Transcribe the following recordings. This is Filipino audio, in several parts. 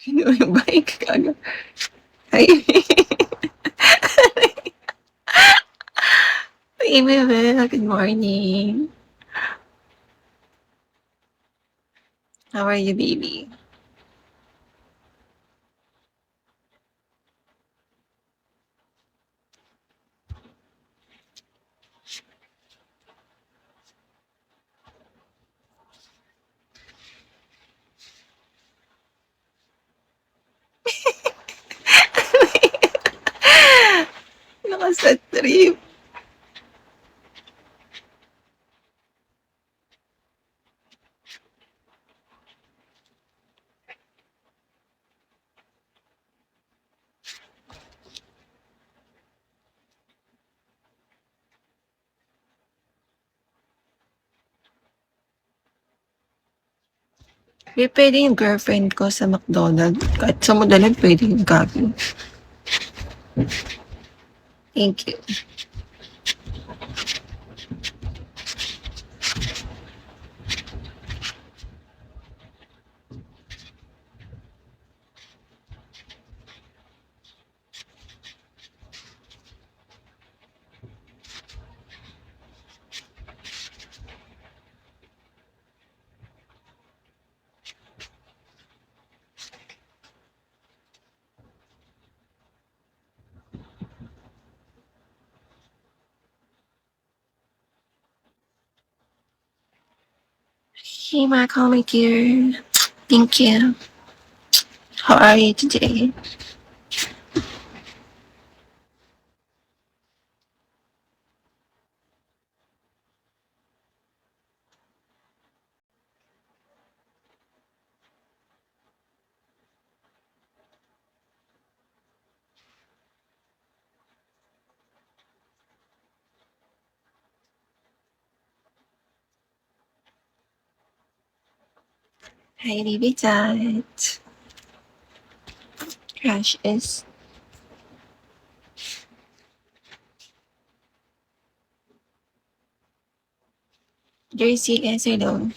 Sino yung bike? Ano? Ay, baby Belle, good morning. How are you, baby? Naka-sad trip. Di pwede yung girlfriend ko sa McDonald's. Kahit sa Modalag, pwede yung gabi. Thank you. Hey, Marco, my dear. Thank you. How are you today? Hi, baby dad. Crash is Jersey, yes, hello.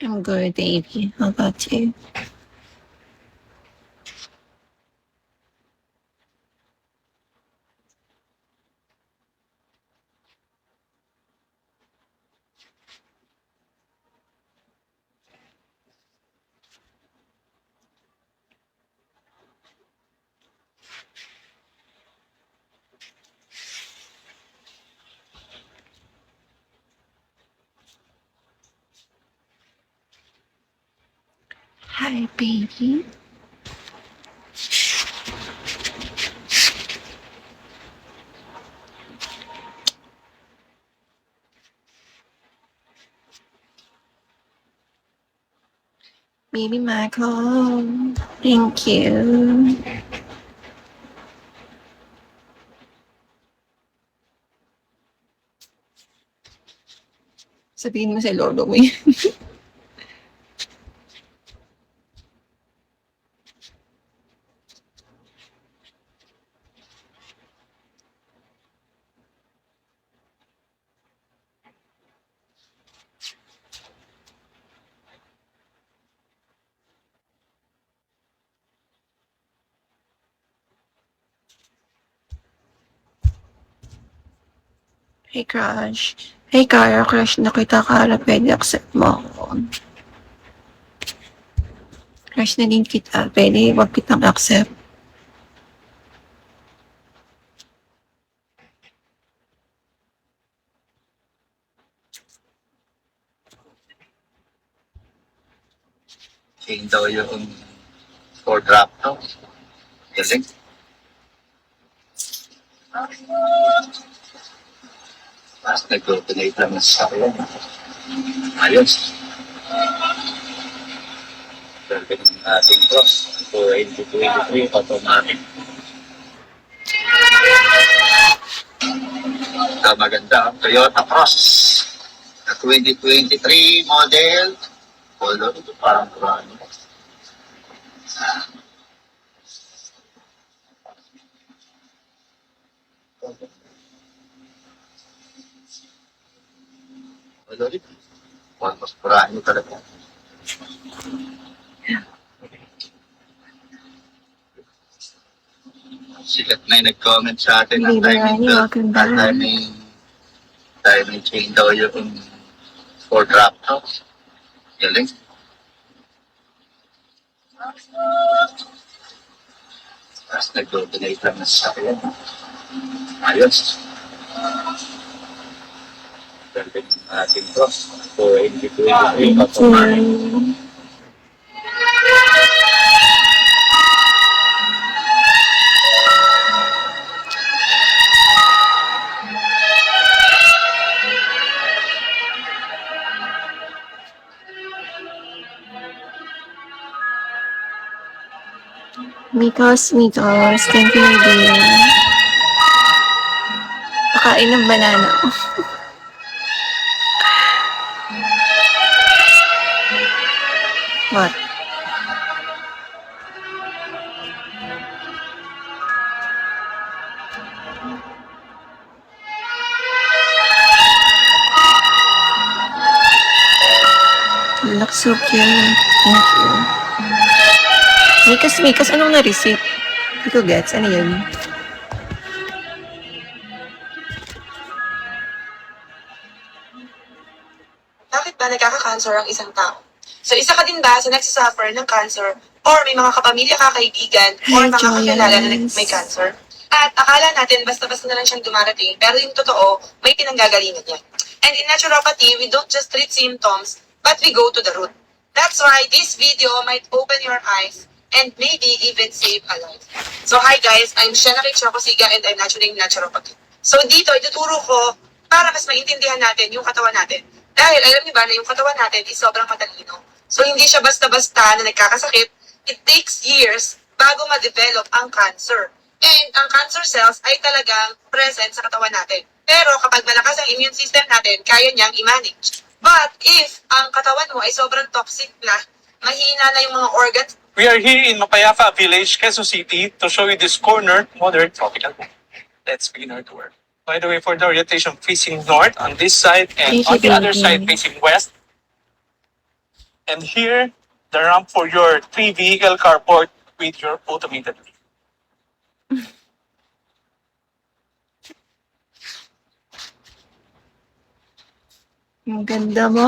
I'm good, baby. How about you? Hi, baby. Baby Michael. Thank you. Sabihin mo sa lolo mo yun. Hey, crush. Hey, Kara, crush na kita, Kara. Pwede accept mo ako. Crush na din kita. Pwede wag kitang accept. Change daw yung for drop no? Galing. Tapos nag-donate lang sa akin. Ayos. Galing ng ating cross. For 2023, automatic. Maganda ang Toyota Cross. Na 2023 model. Color ito parang kurano. Color ito. Almost kurano talaga. Sikat na yung nag-comment sa atin ng Baby timing Rani, belt. welcome back. Timing chain daw yung for drop house. Galing. Tapos nag-donate lang na sa akin. Ayos. Galing natin to. So, hindi ko yung patumarin. Mikos, thank you, my dear. Pakain ng banana. What? You look so cute. Thank you. Mikos, anong na-receipt? Hindi ko gets. Ano yun? Bakit ba nagkaka-cancer ang isang tao? So isa ka din ba sa nagsasuffer ng cancer or may mga kapamilya ka, kaibigan, or Hi, mga kakilala na Joyce. may cancer? At akala natin basta-basta na lang siyang dumarating, pero yung totoo, may pinanggagalingan niya. And in naturopathy, we don't just treat symptoms, but we go to the root. That's why this video might open your eyes and maybe even save a life. So hi guys, I'm Shanaki Chokosiga and I'm natural naturopathy. So dito, ituturo ko para mas maintindihan natin yung katawan natin. Dahil alam niyo ba na yung katawan natin is sobrang matalino. So hindi siya basta-basta na nagkakasakit. It takes years bago ma-develop ang cancer. And ang cancer cells ay talagang present sa katawan natin. Pero kapag malakas ang immune system natin, kaya niyang i-manage. But if ang katawan mo ay sobrang toxic na, mahina na yung mga organs. We are here in Mapayapa Village, Quezon City, to show you this corner modern tropical home. Let's begin our tour. By the way, for the orientation facing north on this side and Thank you, on the other baby. side facing west. And here, the ramp for your 3-vehicle carport with your automated lift. Ang ganda mo.